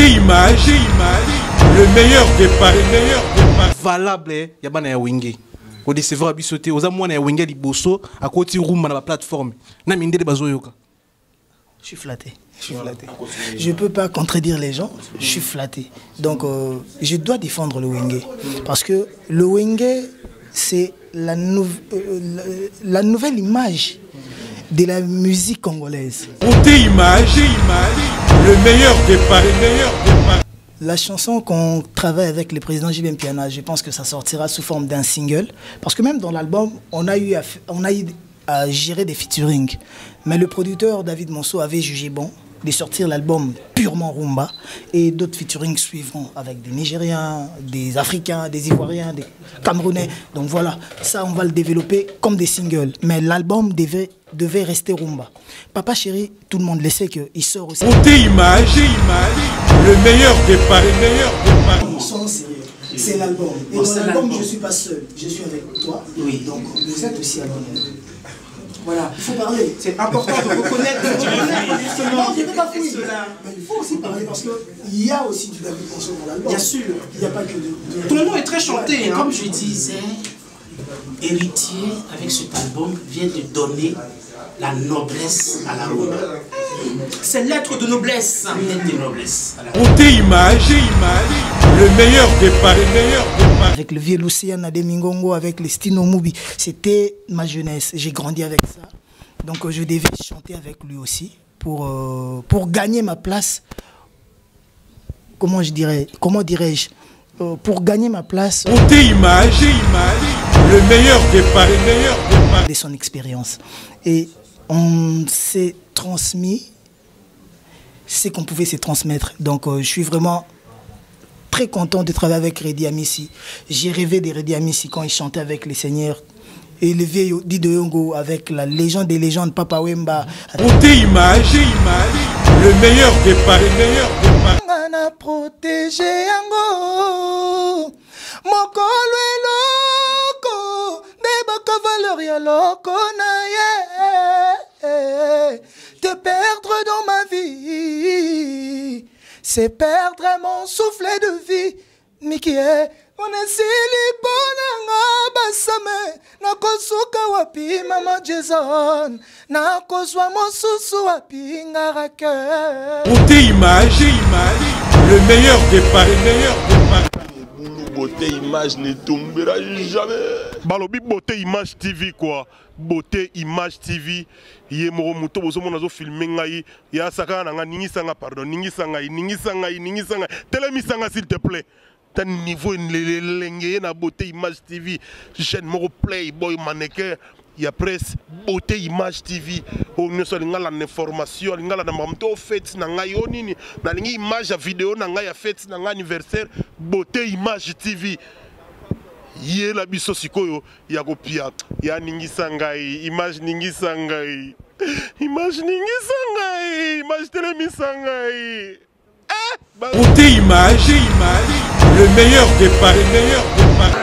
Image, le meilleur départ, valable, ya bana ya wenge. Ko décevoir bisoté, aux amwana ya wenge liboso, à côté room na plateforme. Na minde de bazoyoka. Je suis flatté. Je ne peux pas contredire les gens, je suis flatté. Donc, je dois défendre le Wenge. Parce que le Wenge, c'est la nouvelle image de la musique congolaise. Image, le meilleur départ, La chanson qu'on travaille avec le président JB Piana, je pense que ça sortira sous forme d'un single. Parce que même dans l'album, on a eu à gérer des featuring. Mais le producteur David Monceau avait jugé bon de sortir l'album purement rumba et d'autres featuring suivront avec des Nigériens, des Africains, des Ivoiriens, des Camerounais. Donc voilà, ça on va le développer comme des singles. Mais l'album devait rester rumba. Papa Chéri, tout le monde le sait qu'il sort aussi. Image, le meilleur départ, Ils sont sérieux. C'est l'album. Et dans l'album, je ne suis pas seul. Je suis avec toi. Oui. Donc vous êtes aussi à l'honneur. Voilà, il faut parler. C'est important de reconnaître. Non, je ne vais pas fouiller. Mais il faut aussi parler parce qu'il y a aussi du David Monceau dans l'album. Bien sûr. Il n'y a pas que de... Ton nom est très chanté. Comme je disais, Héritier, avec cet album, vient de donner la noblesse à la rumba. C'est l'être de noblesse. L'être de noblesse. Image, le meilleur départ, Avec le vieux Lucien Nademingongo, avec les Stino Moubi, c'était ma jeunesse. J'ai grandi avec ça. Donc je devais chanter avec lui aussi pour gagner ma place. Comment dirais-je pour gagner ma place. Image, le meilleur départ, de son expérience. Et on s'est transmis ce qu'on pouvait se transmettre. Donc je suis vraiment très content de travailler avec Redi Amissi. J'ai rêvé de Redi Amissi quand il chantait avec les seigneurs. Et le vieux Dido Yongo avec la légende des légendes, Papa Wemba. Image, le meilleur départ, Ngana protégé yango mokolo eloko debaka valeur ya loko na ye. Te perdre dans ma vie, c'est perdre mon souffle de vie. Mikie, on est si libonanga basame. Nakosuka wapi mama Jason. Nakozwa mosusu wapi ngarake. Image, le meilleur départ, Beauté Image ne tombera jamais. Balobi Beauté Image TV quoi. Beauté Image TV. Yé moro muto bozo monazo filmer ngai. Ya saka na nga ningi sanga pardon. Ningi sanga. Telemi sanga s'il te plaît. T'as niveau l'engé na Beauté Image TV. Chaîne moro Playboy mannequin. Il y a presse Beauté Image TV. On ne sait pas l'information, on a mamto fait na ngai onini na lingi image à vidéo na ngai a fait na anniversaire Beauté Image TV. Yé la biso sikoyo ya kopia ya ningi sangai image ningi sangai image telemi sangai. Image, le meilleur départ,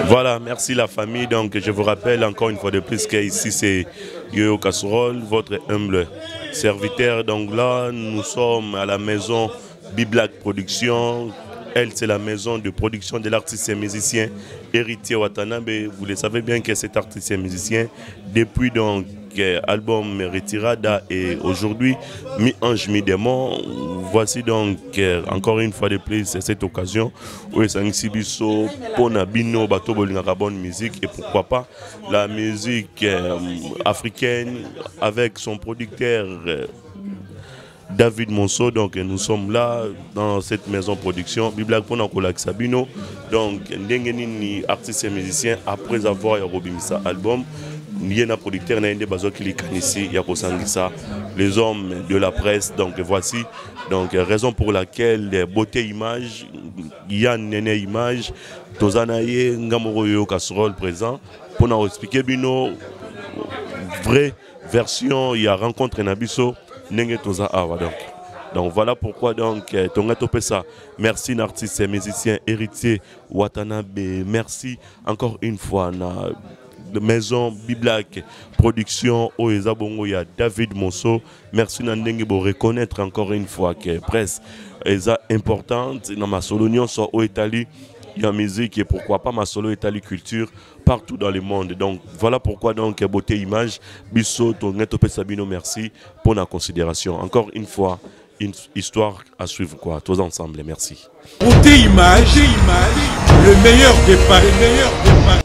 Voilà, merci la famille. Donc je vous rappelle encore une fois de plus qu'ici c'est Yo-Yo Casserole, votre humble serviteur. Donc là, nous sommes à la maison Biblac Production. Elle, c'est la maison de production de l'artiste et musicien Héritier Watanabe. Vous le savez bien que cet artiste et musicien, depuis donc album Retirada et aujourd'hui Mi-Ange Mi-Démon, voici donc encore une fois de plus cette occasion où Sanxibiso Pona Bino Bato Bolingaka bonne musique et pourquoi pas la musique africaine avec son producteur David Monceau. Donc nous sommes là dans cette maison production Biblac Pona Kolak Sabino. Donc Ndengenini artiste et musicien après avoir robimisa album. Il y a un producteur les hommes de la presse. Donc voici donc raison pour laquelle Beauté Image, Yann Nene Image, Tozanaye Ngamoro Yo Casserole présent pour nous expliquer bino vraie version. Il y a rencontre Nabiso Nenge Toza Awa donc voilà pourquoi donc Tonga Topesa. Merci l'artiste et musicien Héritier Watanabe. Merci encore une fois na de maison Biblac Production Oeza Bongo, il y a David Monceau. Merci Nandenge pour reconnaître encore une fois que presse importante dans ma solo nyonso au Italie. Il y a musique et pourquoi pas ma solo Italie culture partout dans le monde. Donc voilà pourquoi donc beauté image biso ton Sabino merci pour la considération. Encore une fois une histoire à suivre quoi tous ensemble merci. Beauté image, le meilleur des paris, le meilleur des paris.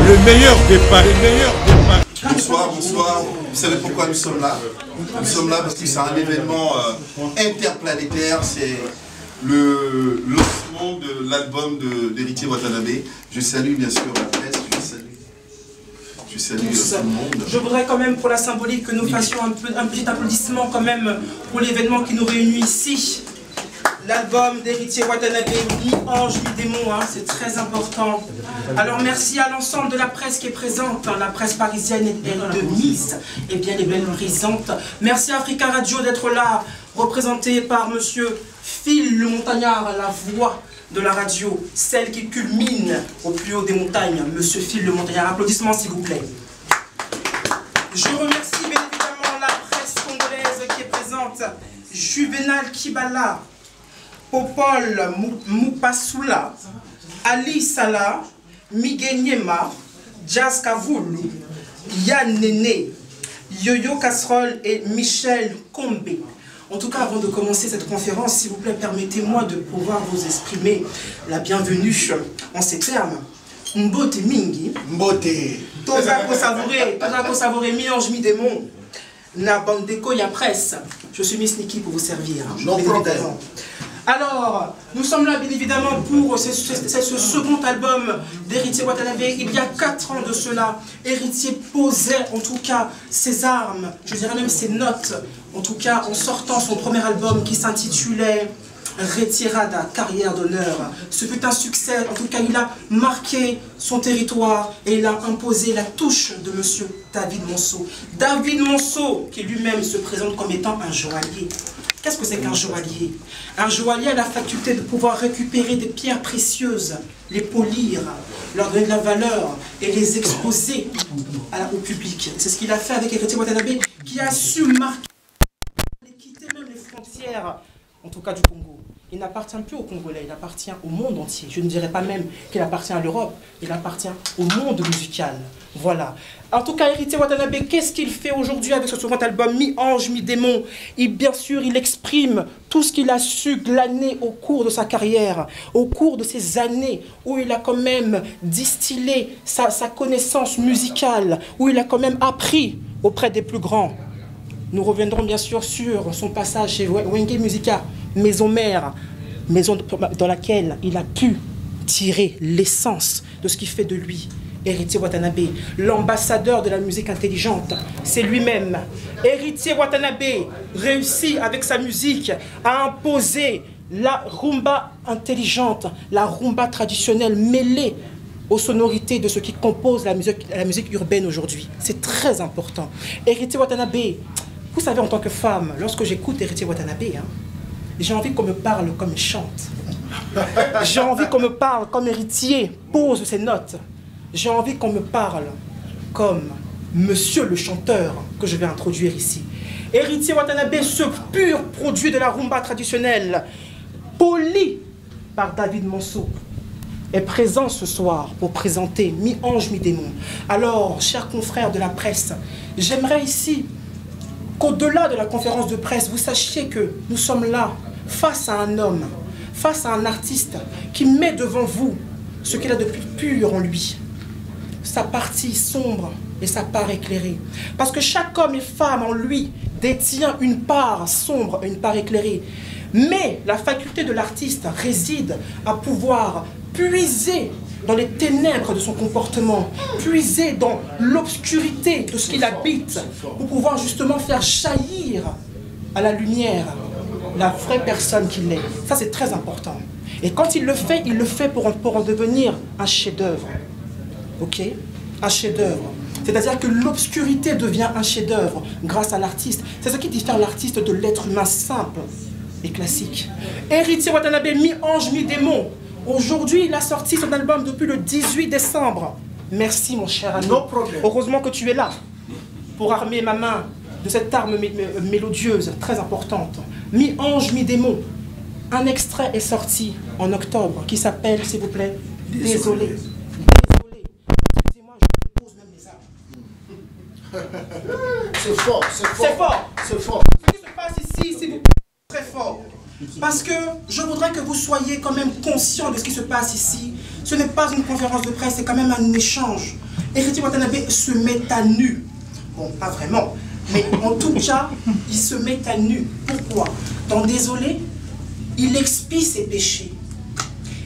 Le meilleur des paris, le meilleur des paris. Bonsoir, bonsoir. Vous savez pourquoi nous sommes là? Nous sommes là parce que c'est un événement interplanétaire. C'est le lancement de l'album d'Héritier Watanabe. Je salue bien sûr la presse. Je salue tout le monde. Je voudrais quand même pour la symbolique que nous fassions un petit applaudissement quand même pour l'événement qui nous réunit ici. L'album d'Héritier Watanabe, mi-ange, mi-démon, hein, c'est très important. Alors merci à l'ensemble de la presse qui est présente, hein, la presse parisienne est de Nice, et bien les belles présentes. Merci à Africa Radio d'être là, représenté par monsieur Phil le Montagnard, la voix de la radio, celle qui culmine au plus haut des montagnes, monsieur Phil le Montagnard. Applaudissements s'il vous plaît. Je remercie bien évidemment la presse congolaise qui est présente, Juvenal Kibala, Popol Mupasula, Ali Salah, Miguenyema, Jazz Kavoulou, Yann Néné, Yo-Yo Casserole et Michel Kombe. En tout cas, avant de commencer cette conférence, s'il vous plaît, permettez-moi de pouvoir vous exprimer la bienvenue en ces termes. Mbote Mingi, Mbote, Tozako Savouré, mi-ange, mi-démon, Na Bandeko Ya Presse. Je suis Miss Nikki pour vous servir. Hein. Alors, nous sommes là bien évidemment pour ce second album d'Héritier Watanabe. Il y a 4 ans de cela, Héritier posait en tout cas ses armes, je dirais même ses notes, en tout cas en sortant son premier album qui s'intitulait Retirada, carrière d'honneur. Ce fut un succès, en tout cas il a marqué son territoire et il a imposé la touche de monsieur David Monceau. David Monceau qui lui-même se présente comme étant un joaillier. Qu'est-ce que c'est qu'un joaillier? Un joaillier a la faculté de pouvoir récupérer des pierres précieuses, les polir, leur donner de la valeur et les exposer au public. C'est ce qu'il a fait avec Héritier Watanabe, qui a su marquer et quitter même les frontières, en tout cas du Congo. Il n'appartient plus aux Congolais, il appartient au monde entier. Je ne dirais pas même qu'il appartient à l'Europe, il appartient au monde musical. Voilà. En tout cas, Héritier Watanabe, qu'est-ce qu'il fait aujourd'hui avec ce second album, mi-ange, mi-démon? Bien sûr, il exprime tout ce qu'il a su glaner au cours de sa carrière, au cours de ces années où il a quand même distillé sa connaissance musicale, où il a quand même appris auprès des plus grands. Nous reviendrons bien sûr sur son passage chez Wenge Musica, maison mère, maison dans laquelle il a pu tirer l'essence de ce qui fait de lui Héritier Watanabe, l'ambassadeur de la musique intelligente. C'est lui-même. Héritier Watanabe réussit avec sa musique à imposer la rumba intelligente, la rumba traditionnelle mêlée aux sonorités de ce qui compose la musique urbaine aujourd'hui. C'est très important. Héritier Watanabe, vous savez, en tant que femme, lorsque j'écoute Héritier Watanabe, hein, j'ai envie qu'on me parle comme il chante. J'ai envie qu'on me parle comme Héritier pose ses notes. J'ai envie qu'on me parle comme monsieur le chanteur que je vais introduire ici. Héritier Watanabe, ce pur produit de la rumba traditionnelle, poli par David Monceau, est présent ce soir pour présenter mi-ange, mi-démon. Alors, chers confrères de la presse, j'aimerais ici qu'au-delà de la conférence de presse, vous sachiez que nous sommes là face à un homme, face à un artiste qui met devant vous ce qu'il a de plus pur en lui, sa partie sombre et sa part éclairée. Parce que chaque homme et femme en lui détient une part sombre et une part éclairée. Mais la faculté de l'artiste réside à pouvoir puiser dans les ténèbres de son comportement, puiser dans l'obscurité de ce qu'il habite, pour pouvoir justement faire jaillir à la lumière la vraie personne qu'il est. Ça, c'est très important. Et quand il le fait pour en devenir un chef-d'œuvre. Ok? Un chef-d'œuvre. C'est-à-dire que l'obscurité devient un chef-d'œuvre grâce à l'artiste. C'est ce qui diffère l'artiste de l'être humain simple et classique. Héritier Watanabe, mi-ange, mi-démon. Aujourd'hui, il a sorti son album depuis le 18 décembre. Merci, mon cher ami. No problème. Heureusement que tu es là pour armer ma main de cette arme mélodieuse, très importante. Mi-ange, mi-démon. Un extrait est sorti en octobre qui s'appelle, s'il vous plaît, Désolé. Désolé. Excusez-moi, je pose même les armes. C'est fort, c'est fort. C'est fort. C'est fort. Ce qui se passe ici, s'il vous plaît, est très fort. Parce que je voudrais que vous soyez quand même conscients de ce qui se passe ici. Ce n'est pas une conférence de presse, c'est quand même un échange. Héritier Watanabe se met à nu. Bon, pas vraiment. Mais en tout cas, il se met à nu. Pourquoi? Dans Désolé, il expie ses péchés.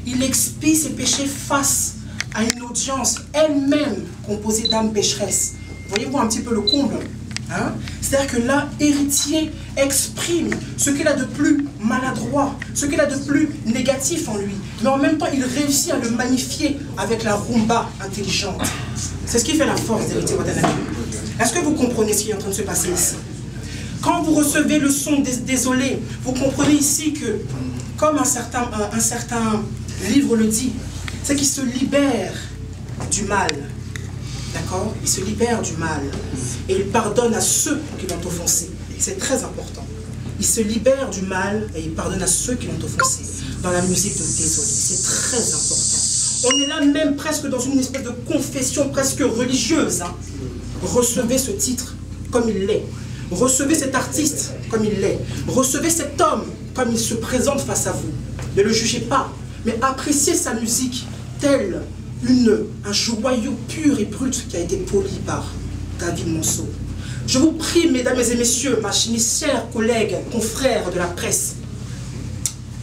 Il expie ses péchés face à une audience elle-même composée d'âmes pécheresses. Voyez-vous un petit peu le comble, hein? C'est-à-dire que là, Héritier exprime ce qu'il a de plus maladroit, ce qu'il a de plus négatif en lui. Mais en même temps, il réussit à le magnifier avec la rumba intelligente. C'est ce qui fait la force d'Héritier Watanabe. Est-ce que vous comprenez ce qui est en train de se passer ici? Quand vous recevez le son Désolé, vous comprenez ici que, comme un certain livre le dit, c'est qu'il se libère du mal. D'accord? Il se libère du mal. Et il pardonne à ceux qui l'ont offensé. C'est très important. Il se libère du mal et il pardonne à ceux qui l'ont offensé. Dans la musique de Désolé. C'est très important. On est là même presque dans une espèce de confession presque religieuse. Hein. Recevez ce titre comme il l'est. Recevez cet artiste comme il l'est. Recevez cet homme comme il se présente face à vous. Ne le jugez pas, mais appréciez sa musique telle un joyau pur et brut qui a été poli par David Monceau. Je vous prie, mesdames et messieurs, mes chers collègues, confrères de la presse,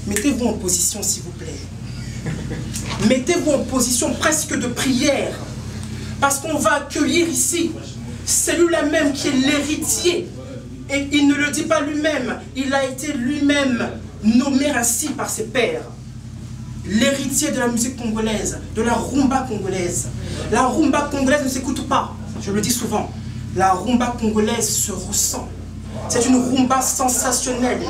mettez-vous en position, s'il vous plaît. Mettez-vous en position presque de prière, parce qu'on va accueillir ici celui-là même qui est l'héritier. Et il ne le dit pas lui-même, il a été lui-même nommé ainsi par ses pairs. L'héritier de la musique congolaise, de la rumba congolaise. La rumba congolaise ne s'écoute pas, je le dis souvent. La rumba congolaise se ressent. C'est une rumba sensationnelle.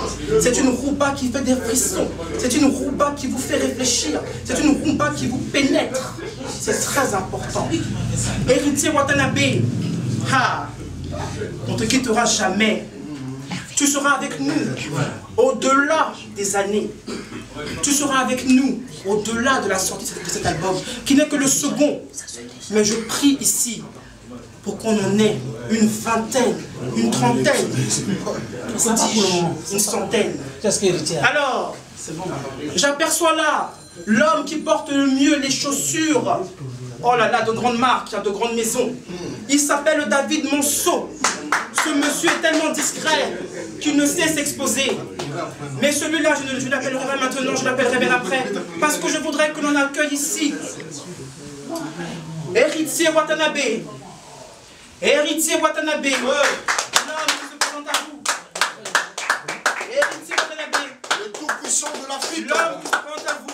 C'est une rumba qui fait des frissons. C'est une rumba qui vous fait réfléchir. C'est une rumba qui vous pénètre. C'est très important. Héritier Watanabe, on ne te quittera jamais. Tu seras avec nous au-delà des années. Tu seras avec nous au-delà de la sortie de cet album, qui n'est que le second. Mais je prie ici pour qu'on en ait une vingtaine, une trentaine, une centaine. Alors, j'aperçois là l'homme qui porte le mieux les chaussures. Oh là là, de grandes marques, de grandes maisons. Il s'appelle David Monceau. Ce monsieur est tellement discret qu'il ne sait s'exposer. Mais celui-là, je ne l'appellerai pas maintenant, je l'appellerai bien après. Parce que je voudrais que l'on accueille ici Héritier Watanabe. Héritier Watanabe. L'homme qui se présente à vous. Héritier Watanabe. Le tout-puissant de l'Afrique. L'homme qui se présente à vous.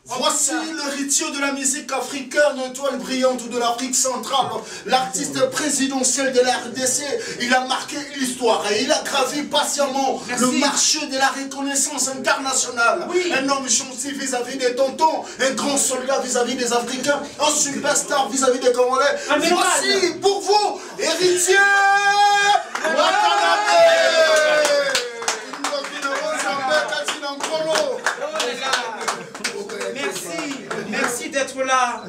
Voici l'héritier de la musique africaine, étoile brillante de l'Afrique centrale, l'artiste présidentiel de la RDC. Il a marqué l'histoire et il a gravi patiemment le marché de la reconnaissance internationale. Oui. Un homme gentil vis-à-vis des tontons, un grand soldat vis-à-vis des Africains, un superstar vis-à-vis des Congolais. Voici pour vous, héritier Watanabe. Merci d'être là,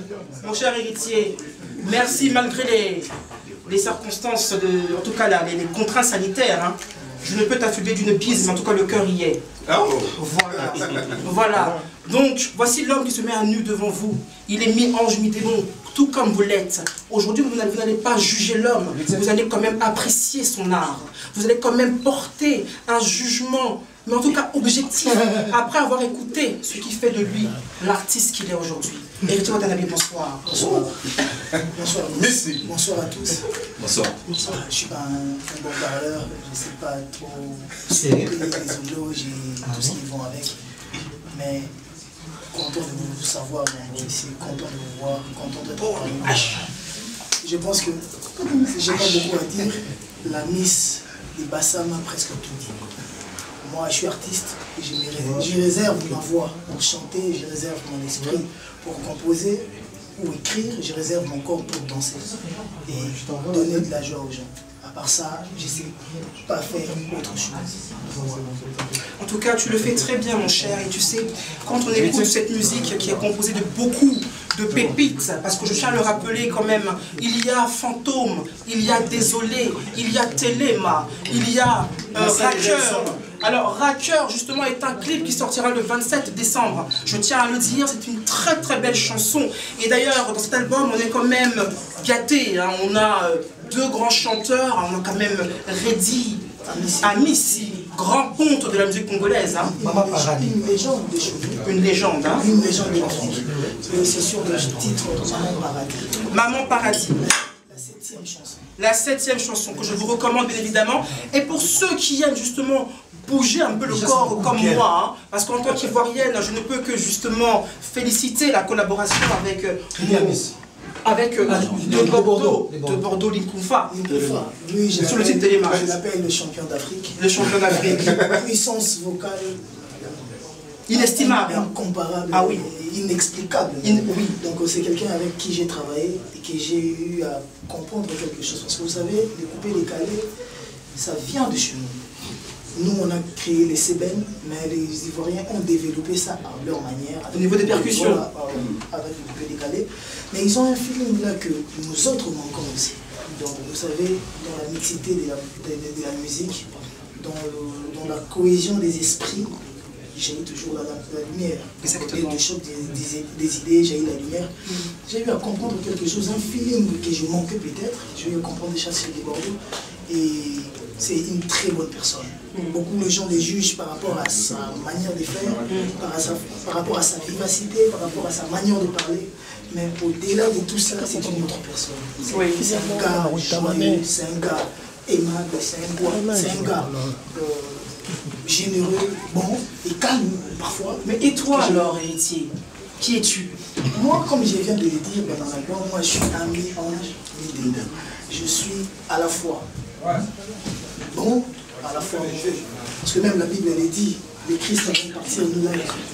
mon cher héritier. Merci malgré les circonstances, en tout cas les contraintes sanitaires. Hein. Je ne peux t'affuber d'une bise, mais en tout cas le cœur y est. Oh. Voilà. Donc, voici l'homme qui se met à nu devant vous. Il est mi-ange, mi-démon, tout comme vous l'êtes. Aujourd'hui, vous n'allez pas juger l'homme, vous allez quand même apprécier son art. Vous allez quand même porter un jugement, mais en tout cas objectif, après avoir écouté ce qui fait de lui l'artiste qu'il est aujourd'hui. Héritier Watanabe, bonsoir. Bonsoir. Bonsoir. Merci. Bonsoir à tous. Bonsoir. Je ne suis pas un bon parleur, je ne sais pas trop les éloges et tout ce qui vont avec. Mais content de vous savoir, ici, content de vous voir, content d'être parmi vous. Je pense que j'ai pas beaucoup à dire. La Miss des Bassam a presque tout dit. Moi, je suis artiste et je réserve ma voix pour chanter, je réserve mon esprit pour composer ou écrire, je réserve mon corps pour danser et donner de la joie aux gens. À part ça, je ne sais pas faire autre chose. En tout cas, tu le fais très bien, mon cher. Et tu sais, quand on écoute cette musique qui est composée de beaucoup de pépites, parce que je tiens à le rappeler quand même, il y a Fantôme, il y a Désolé, il y a Téléma, il y a Racker. Alors, Racker, justement, est un clip qui sortira le 27 décembre. Je tiens à le dire, c'est une très très belle chanson. Et d'ailleurs, dans cet album, on est quand même gâtés. Hein. On a deux grands chanteurs, on a quand même Reddy Amissi, grand ponte de la musique congolaise. Hein. Une légende des choses. Une légende. Hein. Une légende de l'Afrique. C'est sur le titre Maman Paradis. Maman Paradis. La 7e chanson. La 7e chanson que je vous recommande bien évidemment. Et pour ceux qui aiment justement bouger un peu le corps comme moi, hein, parce qu'en tant qu'ivoirienne, je ne peux que justement féliciter la collaboration avec de Bordeaux Linkoumfa. Lui, sur le titre Téléma. Je l'appelle le champion d'Afrique. Le champion d'Afrique. Puissance vocale inestimable, incomparable, ah oui, inexplicable. Oui. Donc c'est quelqu'un avec qui j'ai travaillé et que j'ai eu à comprendre quelque chose. Parce que vous savez, découper, décaler, ça vient de chez nous. Nous, on a créé les sébènes, mais les Ivoiriens ont développé ça à leur manière. Au niveau des percussions. Voilà, avec le découpé, décalé. Mais ils ont un feeling là que nous autres manquons aussi. Donc, vous savez, dans la mixité de la musique, dans la cohésion des esprits, j'ai eu toujours la lumière. Exactement. Le choc des idées, j'ai eu la lumière. J'ai eu à comprendre quelque chose, un feeling que je manquais peut-être. J'ai eu à comprendre des choses sur les Bordeaux. Et c'est une très bonne personne. Beaucoup de gens les jugent par rapport à sa manière de faire, par rapport à sa vivacité, par rapport à sa manière de parler. Mais au-delà de tout ça, c'est une autre personne. C'est un gars joyeux, c'est un gars aimable, c'est un gars généreux, bon et calme parfois. Mais et toi alors, héritier, qui es-tu? Moi, comme je viens de le dire dans l'album, moi je suis un mi-ange, mi-démon. Je suis à la fois bon, à la fois mauvais. Parce que même la Bible, elle dit, le Christ avant de partir,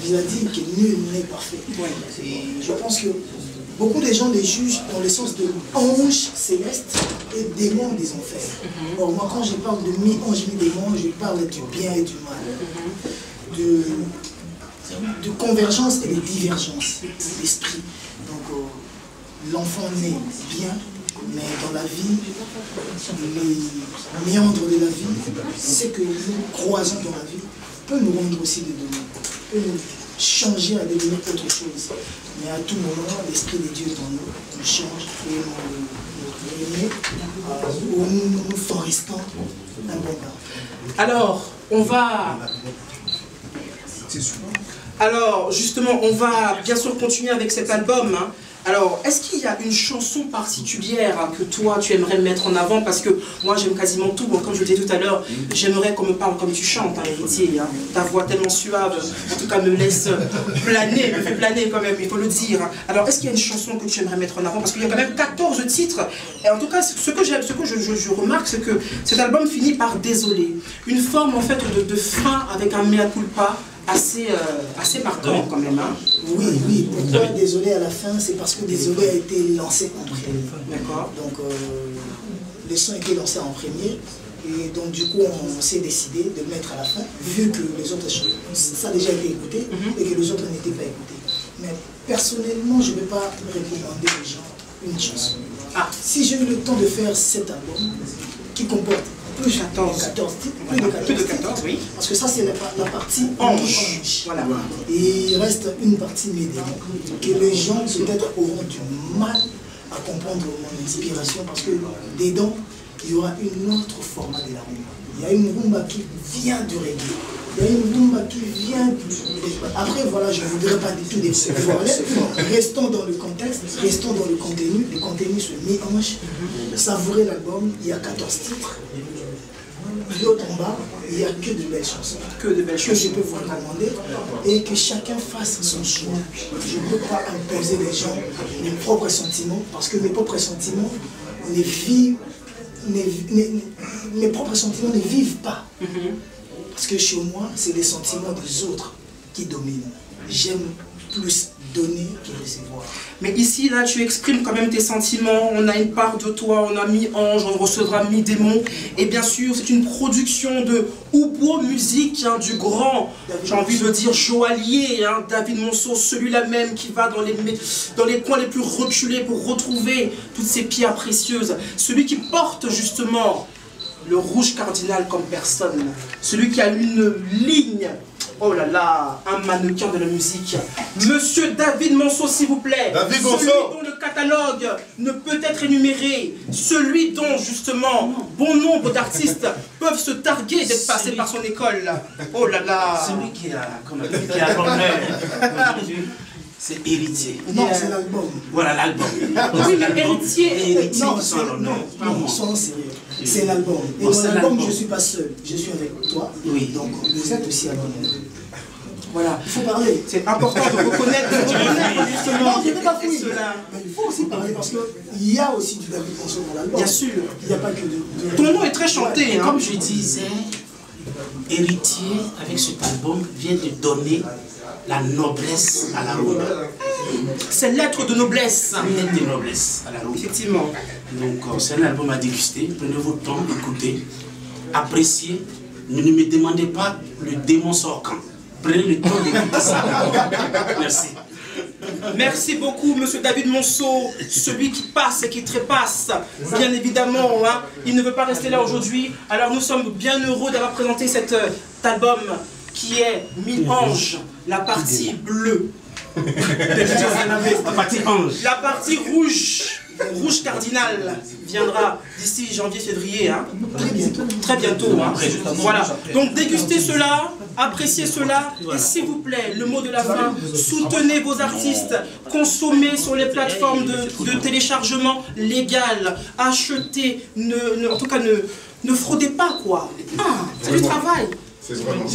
il a dit que nul n'est parfait. Et je pense que beaucoup de gens les jugent dans le sens de ange céleste et démon des enfers. Or, moi, quand je parle de mi-ange, mi-démon, je parle du bien et du mal, de convergence et de divergence d'esprit. Donc, l'enfant naît bien, mais dans la vie, les méandres de la vie, ce que nous croisons dans la vie, peut nous rendre aussi des démons, peut nous changer à devenir autre chose. Mais à tout moment, l'Esprit de Dieu dans nous change et nous remet où nous forestons un bon temps. Alors, justement, on va bien sûr continuer avec cet album. Hein. Alors, est-ce qu'il y a une chanson particulière que toi, tu aimerais mettre en avant? Parce que moi, j'aime quasiment tout. Bon, comme je le disais tout à l'heure, j'aimerais qu'on me parle comme tu chantes, hein, héritier. Hein. Ta voix tellement suave, en tout cas, me laisse planer, me fait planer quand même, il faut le dire. Hein. Alors, est-ce qu'il y a une chanson que tu aimerais mettre en avant? Parce qu'il y a quand même 14 titres. Et en tout cas, ce que je remarque, c'est que cet album finit par Désolé. Une forme, en fait, de fin avec un mea culpa assez marquant quand même. Hein. Oui. Pourquoi Désolé à la fin? C'est parce que Désolé a été lancé en premier. D'accord. Donc, le son a été lancé en premier. Et donc, du coup, on s'est décidé de le mettre à la fin, vu que les autres, ça a déjà été écouté et que les autres n'étaient pas écoutés. Mais personnellement, je ne vais pas recommander aux gens une chanson. Si j'ai eu le temps de faire cet album, qui comporte plus de 14 titres, plus de 14, oui. Parce que ça, c'est la partie ange. Voilà. Et il reste une partie médium que les gens peut-être auront du mal à comprendre mon inspiration parce que dedans, il y aura une autre format de la rumba. Il y a une rumba qui vient du reggae. Il y a une rumba qui vient du... Après, voilà, je ne voudrais pas du tout dévoiler. Restons dans le contexte, restons dans le contenu. Le contenu se mélange. Savourez l'album, il y a 14 titres. L'autre en bas, il n'y a que de belles chansons. Que de belles chansons. Que je peux vous recommander. Et que chacun fasse son choix. Je ne peux pas imposer les gens mes propres sentiments, parce que mes propres sentiments ne vivent... mes propres sentiments ne vivent pas. Parce que chez moi, c'est les sentiments des autres qui dominent. J'aime plus donner que recevoir. Mais ici, là, tu exprimes quand même tes sentiments. On a une part de toi, on a mis ange, on recevra mis démon. Et bien sûr, c'est une production de Oubo Musique, hein, du grand, j'ai envie de dire joaillier, hein, David Monceau, celui-là même qui va dans les coins les plus reculés pour retrouver toutes ces pierres précieuses. Celui qui porte justement le rouge cardinal comme personne. Celui qui a une ligne. Oh là là, un mannequin de la musique. Monsieur David Monceau, s'il vous plaît. David Monceau. Celui dont le catalogue ne peut être énuméré. Celui dont, justement, bon nombre d'artistes peuvent se targuer d'être passés par son école. Oh là là. Celui qui a l'honneur. C'est héritier. Non, c'est l'album. Voilà l'album. Oui, mais héritier. Héritier Non, qui sont l'honneur. non, soyons sérieux. C'est l'album. Et dans l'album, je ne suis pas seul. Je suis avec toi. Oui. Donc, vous êtes aussi à l'honneur. Voilà. Il faut parler. C'est important de reconnaître justement. Non, je ne vais pas fouiller. Mais il faut aussi parler parce qu'il y a aussi du David Monceau dans l'album. Bien sûr. Il n'y a pas que de... Ton nom est très chanté. Et hein. comme je disais, héritier, avec cet album, vient de donner la noblesse à la rumba. C'est lettre de noblesse. Lettre de noblesse à la rumba. Effectivement. Donc c'est un album à déguster. Prenez votre temps, écoutez, appréciez. Ne me demandez pas le démon sort quand. Prenez le temps d'écouter ça. Merci. Merci beaucoup, monsieur David Monceau, celui qui passe et qui trépasse. Bien évidemment, hein, il ne veut pas rester là aujourd'hui. Alors nous sommes bien heureux d'avoir présenté cet album qui est Mille Anges, la partie bleue. La partie ange. La partie rouge cardinal, viendra d'ici janvier-février. Hein. Très bientôt. Hein. Voilà. Donc dégustez cela, appréciez cela. Et s'il vous plaît, le mot de la fin, soutenez vos artistes, consommez sur les plateformes de téléchargement légal, achetez, en tout cas ne fraudez pas quoi. Ah, c'est du travail.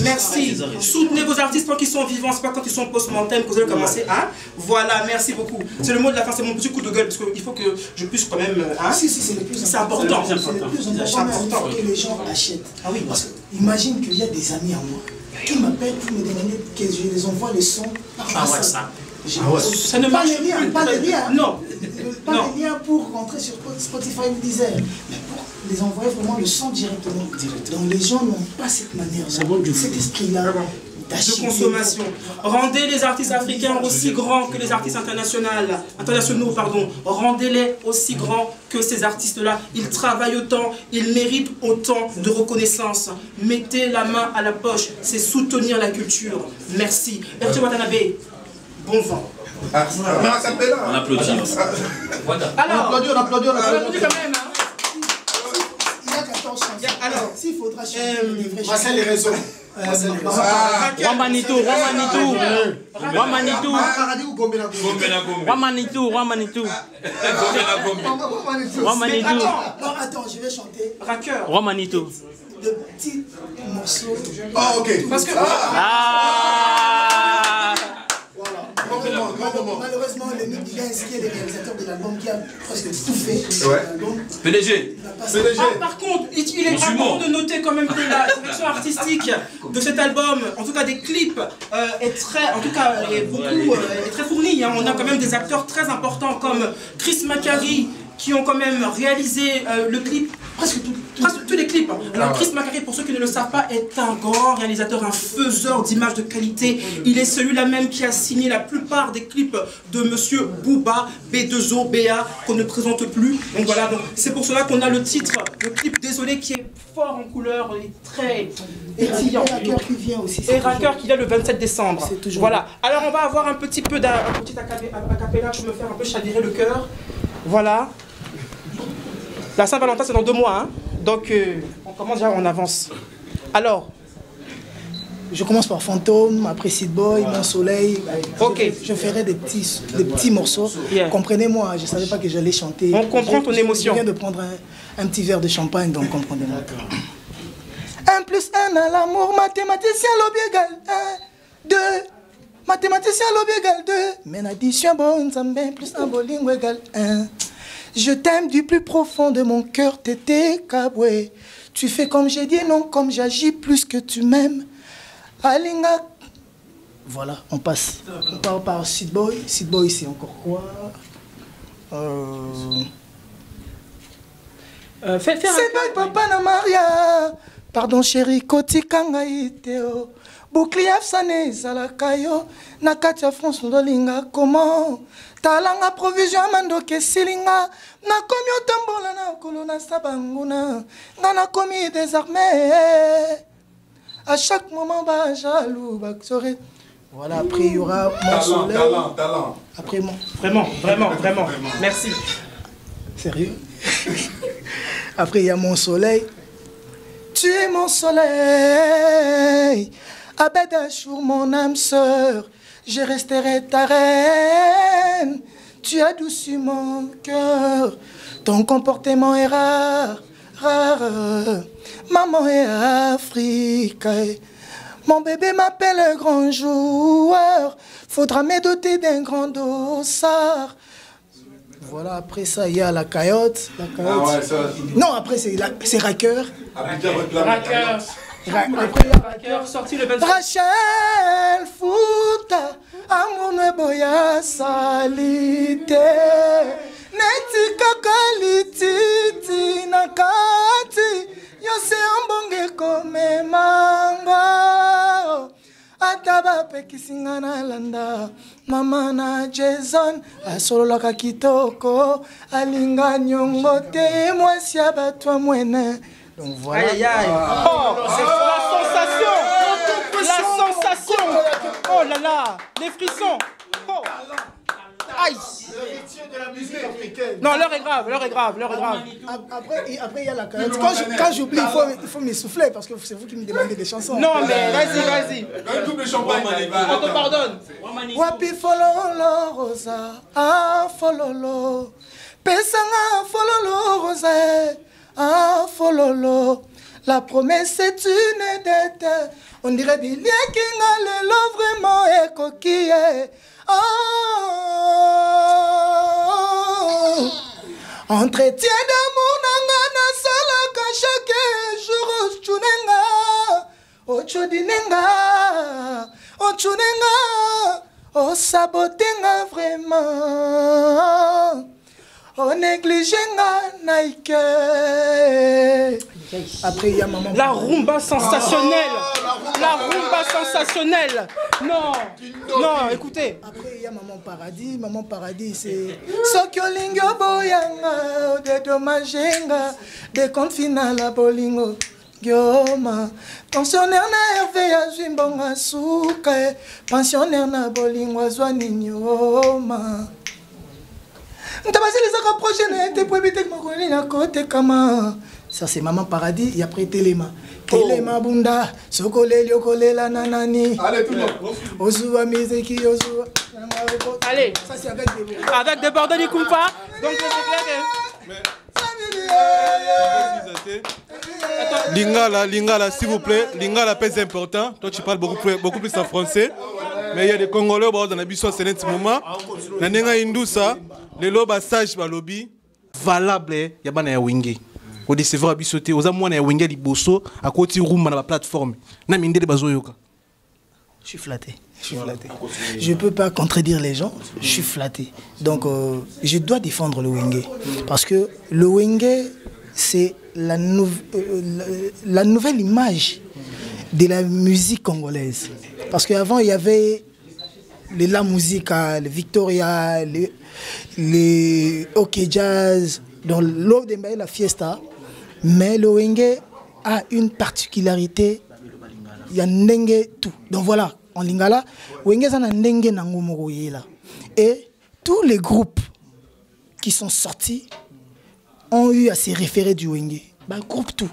Merci. Soutenez vos artistes quand ils sont vivants, c'est pas quand ils sont post-mortem que vous allez commencer. Hein? Voilà, merci beaucoup. C'est le mot de la fin, c'est mon petit coup de gueule parce qu'il faut que je puisse quand même. Hein? Si, c'est le plus important. C'est important. C'est le plus important que les gens achètent. Ah oui, parce que imagine qu'il y a des amis à moi qui m'appellent pour me demander que je les envoie le son par WhatsApp. Ça ne marche plus. Pas de lien. Non. Pas de lien pour rentrer sur Spotify ou Deezer. Mais pour les envoyer vraiment le son directement. Donc les gens n'ont pas cette manière, cet esprit-là de consommation. Rendez les artistes africains aussi grands que les artistes internationaux. Rendez-les aussi grands que ces artistes-là. Ils travaillent autant, ils méritent autant de reconnaissance. Mettez la main à la poche, c'est soutenir la culture. Merci. Héritier Watanabe, bon vent. On applaudit. Alors, on applaudit quand même. Hein. Il y a 14 chansons. Alors, s'il faudra changer Marcel les réseaux. Wamanitou. Attends, je vais chanter. Raqueur. Wamanitou. Le petit morceau. Ah, ok. Parce que. Malheureusement, le Nick qui est le réalisateur de l'album qui a presque tout fait. PDG. Par contre, il est important de noter quand même que la direction artistique de cet album, en tout cas des clips, est très fournie. Hein. On a quand même des acteurs très importants comme Chris Macari qui ont quand même réalisé le clip, presque tous les clips. Alors Chris Macari, pour ceux qui ne le savent pas, est un grand réalisateur, un faiseur d'images de qualité. Il est celui-là même qui a signé la plupart des clips de Monsieur Booba, B2O, BA, qu'on ne présente plus. Donc voilà, c'est pour cela qu'on a le titre, le clip Désolé, qui est fort en couleur et très étillant. Et Racker qui vient aussi. Et Racker qui vient le 27 décembre. Voilà. Alors on va avoir un petit peu acapella pour me faire un peu chavirer le cœur. Voilà. La Saint-Valentin, c'est dans 2 mois. Hein. Donc, on commence déjà, on avance. Alors, je commence par Fantôme, après Seed Boy, Mon Soleil. Ok. Je ferai des petits morceaux. Yeah. Comprenez-moi, je ne savais pas que j'allais chanter. On comprend ton émotion. Je viens de prendre un petit verre de champagne, donc comprenez-moi. 1 plus 1 à l'amour, mathématicien, l'objet égal 1, 2. Mathématicien, l'objet égal 2. Mais l'addition, bon, plus un bolingo égal 1. Je t'aime du plus profond de mon cœur, tété Kabwe. Tu fais comme j'ai dit, non comme j'agis, plus que tu m'aimes. Alinga. Voilà, on passe. On part par Seed Boy. Seed Boy, c'est encore quoi? Seed Boy, papa na Maria. Pardon chérie, koti kanga iteo. Bouclier afsane zalakayo. Nakatia France ndolinga comment? Talanga provision mando ke silinga. Na komi otambola na kolona sabanguna. Ngana komi désarmé. À chaque moment, bah, jaloux, bah, voilà, après il y aura Mon Soleil. Talent. Après mon. Vraiment. Merci. Sérieux? Après il y a Mon Soleil. Tu es mon soleil. Abadachour, mon âme sœur. Je resterai ta reine. Tu as adouci mon cœur. Ton comportement est rare. Maman est Afrique. Mon bébé m'appelle un grand joueur. Faudra me doter d'un grand dossard. Voilà, après ça, il y a la caillotte. Ah ouais, ça... Non, après, c'est Racker. Racker. Après, Racker, sorti le 25. Rachel Fouta, amour ne boya salite. Neti kakalititi nakati yose ambonge kome manga ataba pekisinga na landa mama na Jason asololaka kitoko alinga nyongo te mwasi ya bato mwene. Donc voilà. Aïe aïe. Oh, c'est la sensation. La sensation. Oh là là, les frissons. Oh. Aïe. De la musique africaine. Non, l'heure est grave. Après il y a la carotte. Quand j'oublie, il faut m'essouffler parce que c'est vous qui me demandez des chansons. Non, mais vas-y. Un double champagne. On te pardonne. Wapi fololo rosa, ah fololo. Pesanga fololo rosa, ah fololo. La promesse est une dette. On dirait bien kinga lelo vraiment est coquille. Oh, entretien d'amour nanga salaka chaque jour ochudinenga oh sabotenga vraiment oh négligenga naike. Après il y a maman. La rumba sensationnelle. La rumba sensationnelle. Non, écoutez. Après il y a Maman Paradis. Maman Paradis c'est Sokyolingo boyanga de domagenga de compte final à bolingo. Gioma pensionnaire na Hervé ya Zimbonga souka pensionnaire na bolingo azwani nyoma. Ntabasi les prochaine te pour éviter que mon collègue à côté kama. Ça c'est Maman Paradis et après Téléma. Téléma bunda, sokole liokole la nanani. Allez tout le monde. Ozuwa Mizeki Ozuwa. Allez. Ça c'est avec des avec des bordels du Kumpa. Donc c'est clair. Lingala, s'il vous plaît. Lingala pèse important. Toi tu parles beaucoup plus en français. Mais il y a des Congolais dans la biso c'est un moment. Nanenga Indousa, les lobes sage balobi valable ya bana ya wingi. Au décevoir à bisoter aux amours na wingi liboso à côté room na la plateforme. Na mindele bazoyoka. Je suis flatté. Je ne peux pas contredire les gens, je suis flatté. Donc, je dois défendre le Wenge. Parce que le Wenge, c'est la nouvelle image de la musique congolaise. Parce qu'avant, il y avait la Musica, le Victoria, les OK Jazz, dans l'eau de la fiesta. Mais le Wenge a une particularité, il y a ndenge tout. Donc voilà, en lingala, Wenge zana ndenge nango moko yela. Et tous les groupes qui sont sortis ont eu à se référer du Wenge. Bah, groupe tout.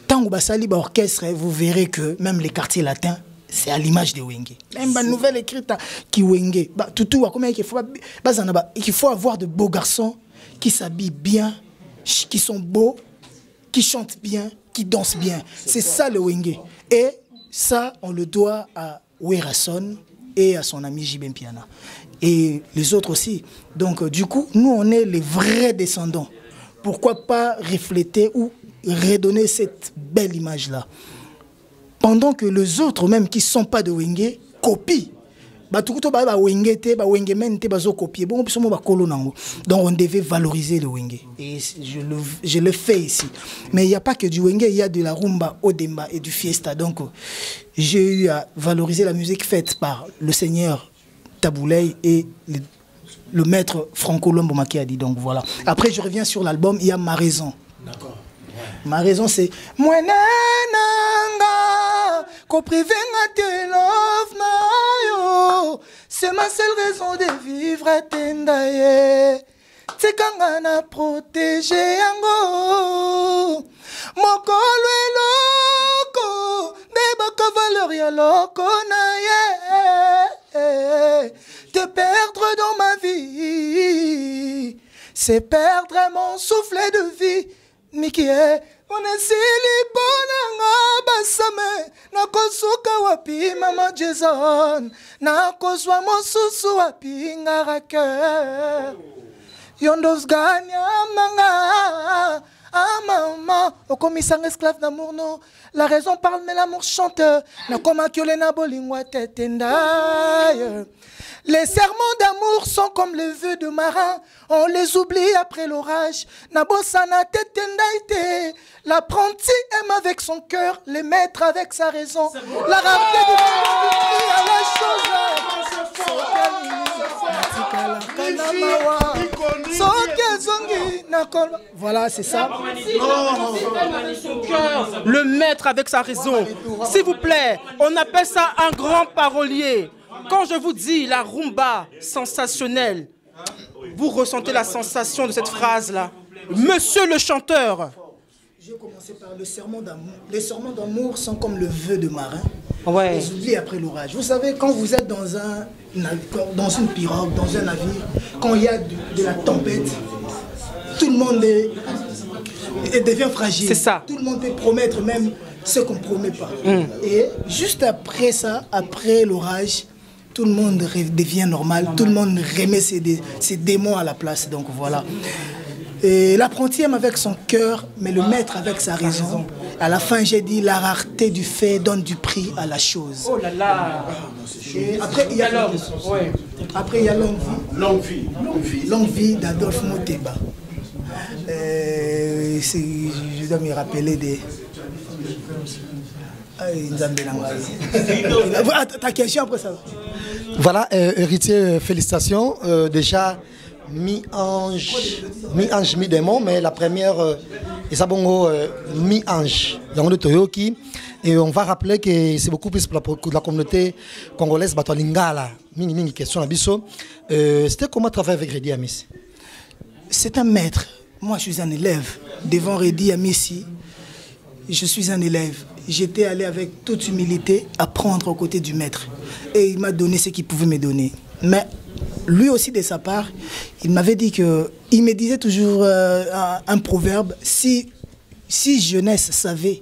Tant que basali ba orchestre, vous verrez que même les quartiers latins, c'est à l'image de Wenge. Même la nouvelle écrite qui Wenge. Bah, tout il faut avoir de beaux garçons qui s'habillent bien, qui sont beaux, qui chantent bien, qui dansent bien. C'est ça le Wenge. Et ça, on le doit à Werason et à son ami J.B. Mpiana. Et les autres aussi. Donc, du coup, nous, on est les vrais descendants. Pourquoi pas refléter ou redonner cette belle image-là? Pendant que les autres, même qui ne sont pas de Wenge, copient. Donc on devait valoriser le Wenge. Et je le fais ici. Mais il n'y a pas que du Wenge, il y a de la rumba, odemba et du fiesta. Donc j'ai eu à valoriser la musique faite par le seigneur Taboulay et le maître Franco Lombo Makiadi. Donc voilà. Après je reviens sur l'album, il y a Ma Raison. D'accord. Ma raison c'est Mwenenanga ko privé te love na yo. C'est ma seule raison de vivre tendaye. Tikanga na protéger yango. Mokolo eloko deba valeur ya loko na ye. Te perdre dans ma vie, c'est perdre mon souffle de vie. Mikie, on est si libonanga basame. Nakosuka wapi mama Jason. Nakoswa mosusu wapi ngarake. Yondos ganya manga. Ah maman, au commissaire esclave d'amour non. La raison parle mais l'amour chante. Nakoma kiole na bolingwa tetendaye. Les serments d'amour sont comme les vœux de marin. On les oublie après l'orage. Nabosana tetendaite. L'apprenti aime avec son cœur, les maîtres avec sa raison. La rareté de la chose. Voilà, c'est ça. Le maître avec sa raison. S'il vous plaît, on appelle ça un grand parolier. Quand je vous dis la rumba sensationnelle, vous ressentez la sensation de cette phrase-là. Monsieur le chanteur. J'ai commencé par le serment d'amour. Les serments d'amour sont comme le vœu de marin. Ouais. Les oublie après l'orage. Vous savez, quand vous êtes dans une pirogue, dans un navire, quand il y a de la tempête, tout le monde devient fragile. C'est ça. Tout le monde peut promettre même ce qu'on ne promet pas. Et juste après ça, après l'orage, tout le monde devient normal, tout le monde remet ses démons à la place. Donc voilà. Et l'apprenti aime avec son cœur, mais le maître avec sa raison. À la fin, j'ai dit la rareté du fait donne du prix à la chose. Oh là là. Et après, il y a l'homme. Ouais. Après, il y a Longue Vie. Longue Vie d'Adolphe Moteba. Je dois me rappeler des... Ta question après ça. Voilà, héritier, félicitations. Déjà, mi-ange, mi-démon, mais la première, Isabongo, mi-ange, de Toyoki. Et on va rappeler que c'est beaucoup plus pour la communauté congolaise, Lingala. Mini question à Bisso. C'était comment travailler avec Redi Amissi? C'est un maître. Moi, je suis un élève. Devant Redi Amissi, je suis un élève. J'étais allé avec toute humilité apprendre aux côtés du maître. Et il m'a donné ce qu'il pouvait me donner. Mais lui aussi, de sa part, il m'avait dit que... Il me disait toujours un proverbe, si jeunesse savait,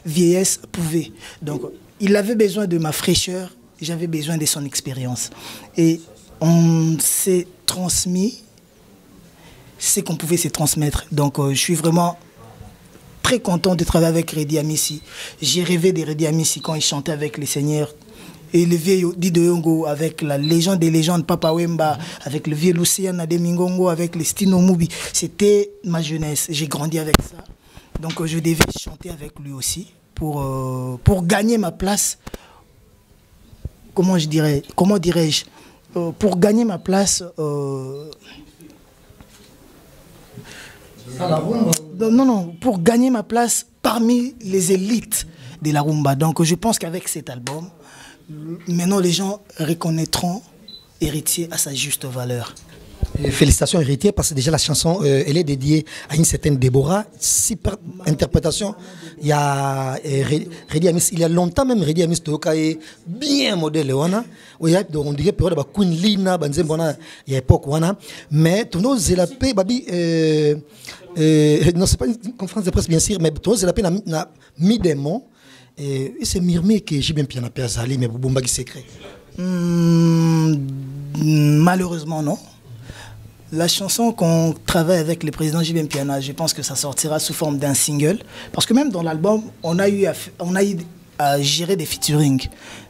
vieillesse pouvait. Donc, il avait besoin de ma fraîcheur, j'avais besoin de son expérience. Et on s'est transmis ce qu'on pouvait se transmettre. Donc, je suis vraiment... très content de travailler avec Redi Amissi. J'ai rêvé de Redi Amissi quand il chantait avec les seigneurs et le vieux Dido Yongo avec la légende des légendes Papa Wemba, avec le vieux Luciana de Mingongo, avec les Stino Mubi. C'était ma jeunesse. J'ai grandi avec ça. Donc je devais chanter avec lui aussi pour gagner ma place. Comment dirais-je pour gagner ma place. Non, pour gagner ma place parmi les élites de la rumba. Donc je pense qu'avec cet album, maintenant les gens reconnaîtront Héritier à sa juste valeur. Et félicitations Héritier, parce que déjà la chanson elle est dédiée à une certaine Déborah. Super interprétation. Il y a Redi Amis, il y a longtemps même Redi Amis Toyoka est bien modèle. On dirait période de Queen Lina, il y a époque. Mais ton os la paix, babi. Non, c'est pas une conférence de presse bien sûr, mais ton os la paix n'a mis des mots. Et c'est Mirmé que j'ai bien piano à Zali, mais Boumba qui secret. Malheureusement non. La chanson qu'on travaille avec le président JB Mpiana, je pense que ça sortira sous forme d'un single. Parce que même dans l'album, on a eu à gérer des featuring.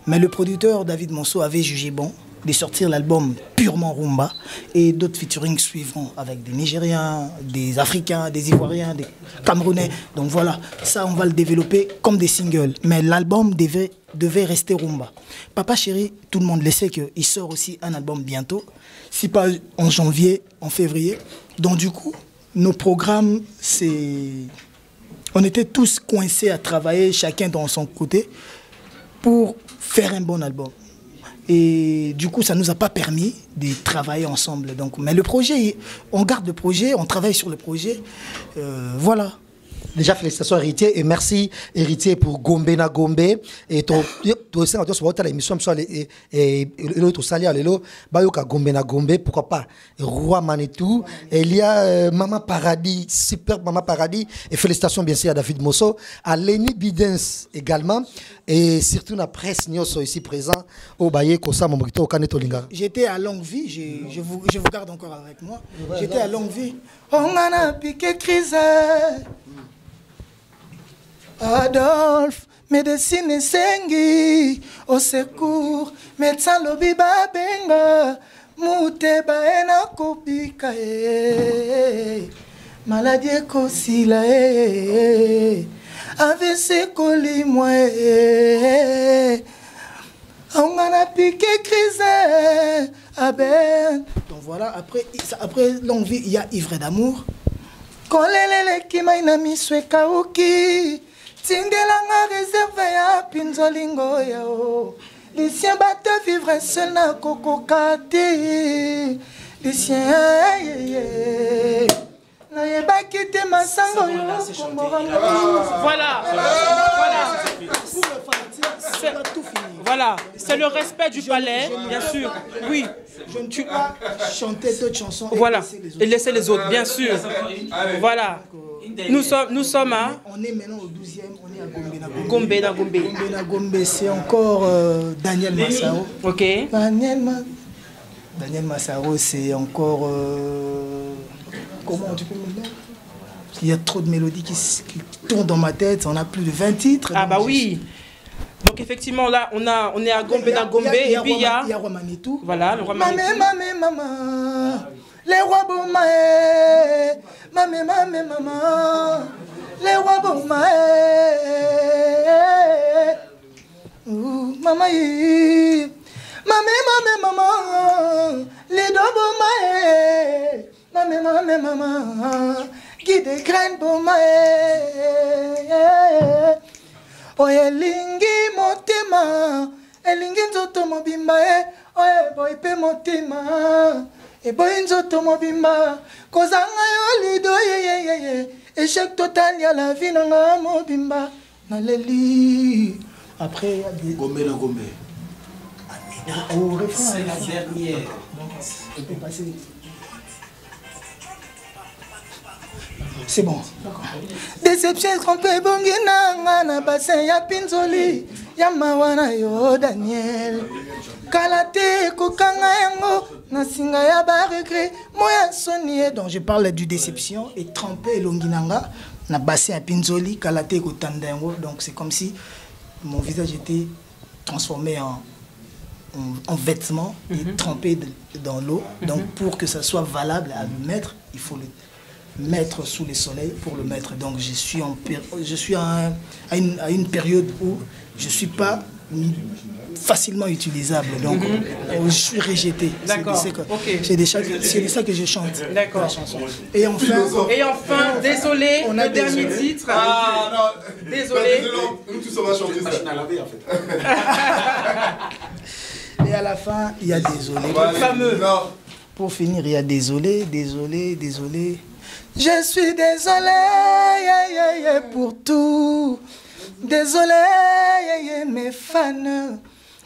Mais le producteur David Monceau avait jugé bon de sortir l'album purement rumba. Et d'autres featuring suivront avec des Nigériens, des Africains, des Ivoiriens, des Camerounais. Donc voilà, ça on va le développer comme des singles. Mais l'album devait rester rumba. Papa Chéri, tout le monde le sait qu'il sort aussi un album bientôt. Si pas en janvier, en février. Donc du coup, nos programmes, on était tous coincés à travailler, chacun dans son côté, pour faire un bon album. Et du coup, ça ne nous a pas permis de travailler ensemble. Donc, mais le projet, on garde le projet, on travaille sur le projet. Voilà. Déjà, félicitations Héritier et merci Héritier pour Gombe na Gombe. Et tu sais, on a l'émission et l'autre salut à l'élo, Bayoka Gombe na Gombe, pourquoi pas Roi Manitou. Et il y a Maman Paradis, super Maman Paradis. Et félicitations bien sûr à David Mosso, à Lenny Bidens également. Et surtout la presse Nyoso ici présent au Baye Kosa Momokito au Kaneto Linga. J'étais à Longue Vie, je vous garde encore avec moi. J'étais à Longue Vie. On a piqué crise. Adolphe, médecine sengi, au secours, médecin lobi babenga, mute baena kopika maladie kosila AVC kolimwa on a piqué crise aben. Donc voilà, après longue vie, il y a ivre d'amour. Kolelele kimaina miswe kauki. Tindelanga réserve ya pinzolingo yao. Les siens battent vivre seul na kokokate. Les siens na yeba kite masango yo. Voilà. Voilà, c'est le respect du palais, bien sûr. Oui. Je ne peux pas chanter d'autres chansons et laisser les autres, bien sûr. Voilà. Nous sommes à... On est maintenant au 12e, on est à Gombe na Gombe. Gombe na Gombe. Gombe na Gombe, c'est encore Daniel Massaro. Ok. Daniel Massaro, c'est encore... comment tu peux me dire? Il y a trop de mélodies qui tournent dans ma tête, on a plus de 20 titres. Ah bah oui. Donc effectivement là on est à Gombe na Gombe et puis il y a Roi Manitou. Voilà, le Roi Manitou. Maman, les rois Bomae, maman, les rois Bomae, maman, les deux Bomae, maman, guide graine Bomae. Oye lingi motema, elingi nzoto mobimba oye boy pe motema, e boy nzoto mobimba, kozanga yo lido ye, échec total ya la vie nanga mobimba, na leli. Après il y a des Gombe na Gombe. Au refrain, c'est la dernière. On peut passer. C'est bon. Déception trompé bongi nanga na bassin ya pinzoli ya mawana yo Daniel. Kalate kokanga yango na singa ya ba regret moya sonier. Donc je parle du déception et trempé longinanga na bassin ya pinzoli kalate ko tanda yango. Donc c'est comme si mon visage était transformé en vêtements et trempé dans l'eau. Donc pour que ça soit valable à le mettre, il faut le mettre sous le soleil pour le mettre. Donc je suis à une période où je ne suis pas facilement utilisable, donc je suis rejeté. D'accord. C'est de ça que je chante. D'accord. La chanson. Et enfin, désolé, on a le dernier titre. Ah non, désolé. Nous tous on va chanter ça. Et à la fin, il y a désolé. Fameux. Pour finir, il y a désolé, désolé, désolé. Je suis désolé pour tout. Désolé, mes fans.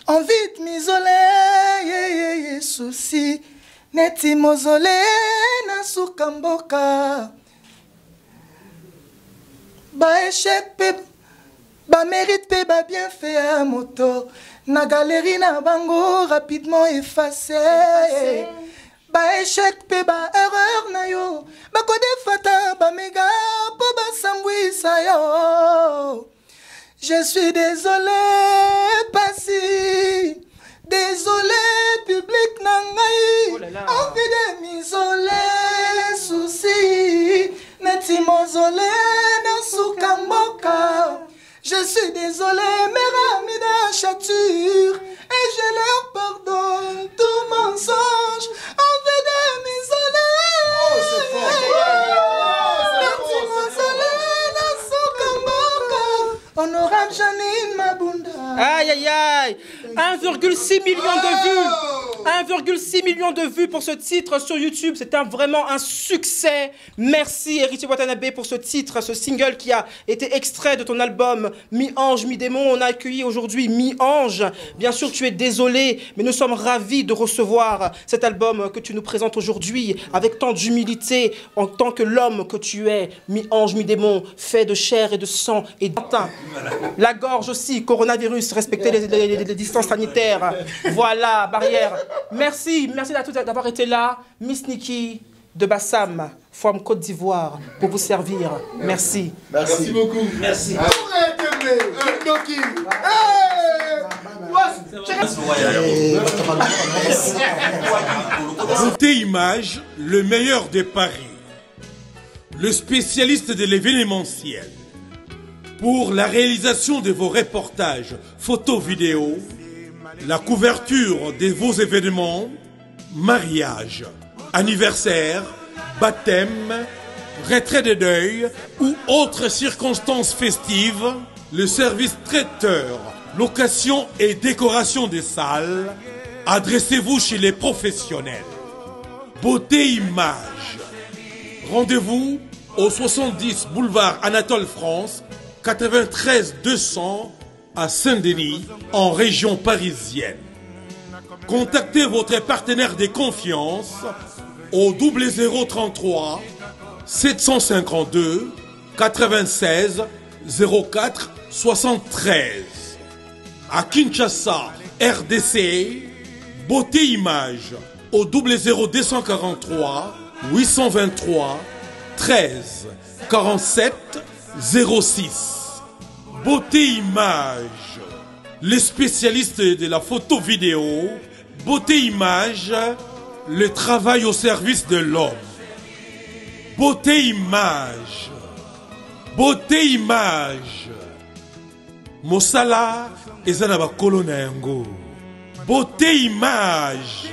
Envie de m'isoler, souci. Neti mozole na sukamboka. Ba échec pe, ba mérite pe, ba bien fait à moto. Na galerie na bango rapidement effacé. Ba échec pe, ba erreur na yo. Ba kode fata, ba méga po ba sambwisa yo. Je suis désolé, Passy. Désolé, public nangaï. Envie de m'isoler, souci. Neti mozole na sukamboka. Je suis désolé, mes amis d'achature. Et je leur pardonne tout mensonge. Envie de m'isoler. Neti mozole na sukamboka. Honorable Janine Mabunda. Aïe aïe aïe, 1,6 million de vues. 1,6 million de vues pour ce titre sur YouTube. C'est vraiment un succès. Merci Héritier Watanabe pour ce titre, ce single qui a été extrait de ton album Mi-Ange, Mi-Démon. On a accueilli aujourd'hui Mi-Ange. Bien sûr, tu es désolé, mais nous sommes ravis de recevoir cet album que tu nous présentes aujourd'hui avec tant d'humilité en tant que l'homme que tu es. Mi-Ange, Mi-Démon, fait de chair et de sang et d'antin. La gorge aussi, coronavirus, respecter les distances sanitaires. Voilà, barrière. Merci à tous d'avoir été là. Miss Nikki de Bassam, from Côte d'Ivoire, pour vous servir. Merci. Merci beaucoup. Merci. Beauté Image, le meilleur des paris. Le spécialiste de l'événementiel. Pour la réalisation de vos reportages, photos, vidéos, la couverture de vos événements, mariage, anniversaire, baptême, retrait de deuil ou autres circonstances festives, le service traiteur, location et décoration des salles, adressez-vous chez les professionnels. Beauté Image. Rendez-vous au 70 boulevard Anatole France, 93 200 à Saint-Denis, en région parisienne. Contactez votre partenaire de confiance au 0033 752 96 04 73. À Kinshasa, RDC, Beauté Image au 00243 823 13 47 06. Beauté Image, les spécialistes de la photo vidéo. Beauté Image, le travail au service de l'homme. Beauté Image, Beauté Image. Mosala ezana ba kolona yango. Beauté Image.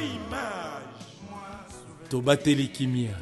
Tobateli kimia.